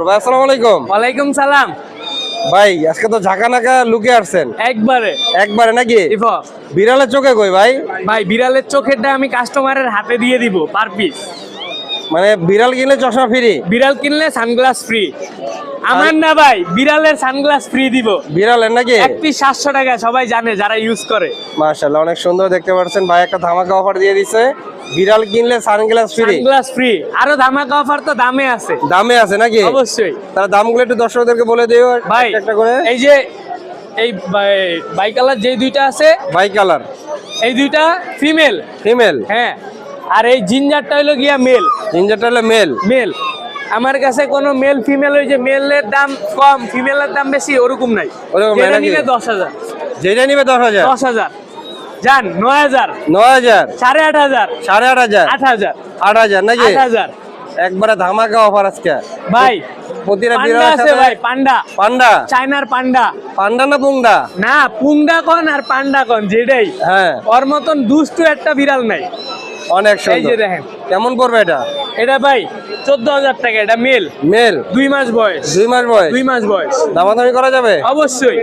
ভাই আসসালামু আলাইকুম। ওয়ালাইকুম সালাম। ভাই আজকে তো ঝাঁকা নাকা লুকে আসছেন একবারে নাকি? বিড়ালের চোখে কই ভাই? ভাই বিড়ালের চোখেরটা আমি কাস্টমারের হাতে দিয়ে দিব পার পিস। মানে বিড়াল কিনলে চশমা ফ্রি? বিড়াল কিনলে সানগ্লাস ফ্রি। আমার না ভাই, বিড়ালের সানগ্লাস ফ্রি দিব। বিড়ালের নাকি? এক পিস 700 টাকা, সবাই জানে যারা ইউজ করে। মাশাআল্লাহ, অনেক সুন্দর দেখতে পাচ্ছেন ভাই একটা ধামাকা অফার দিয়ে দিছে। বিড়াল কিনলে সানগ্লাস ফ্রি। Sunglass free. আরো ধামাকা অফার তো দামে আছে। দামে আছে নাকি? অবশ্যই। তার দামগুলো একটু দর্শকদেরকে বলে দিও ভাই একটা করে। এই যে এই বাই কালার যে দুইটা আছে, বাই কালার এই দুইটা ফিমেল। ফিমেল? হ্যাঁ। আর এই জিঞ্জারটা হলো গিয়া মেল। জিঞ্জারটা হলো মেল। মেল। আমার কাছে কোনো মেল ফিমেল, ওই যে মেলের দাম কম ফিমেলের দাম বেশি ওরকম নাই। যেটা নিবে 10,000। যেটা নিবে 10,000। 10,000 জান 9,000 9,000 8,500 8,500 8,000 8,000 নাকি? 8,000 একবারে ধামাকা অফার আজকে ভাই। প্রতিটা পান্ডা বিড়ালের আছে সাথে ভাই, পান্ডা। পান্ডা? চায়নার পান্ডা। পান্ডা না পুংডা? না, পুংডা কোন আর পান্ডা কোন যেটাই। হ্যাঁ, ওর মতন দুষ্টু একটা বিড়াল নাই। অনেক এই সুন্দর। যে দেখেন। কেমন পড়বে এটা? এটা ভাই 14,000 টাকা। এটা মেল। মেল? 2 মাস বয়স। 2 মাস বয়স? 2 মাস বয়স। দামাদামি করা যাবে? অবশ্যই।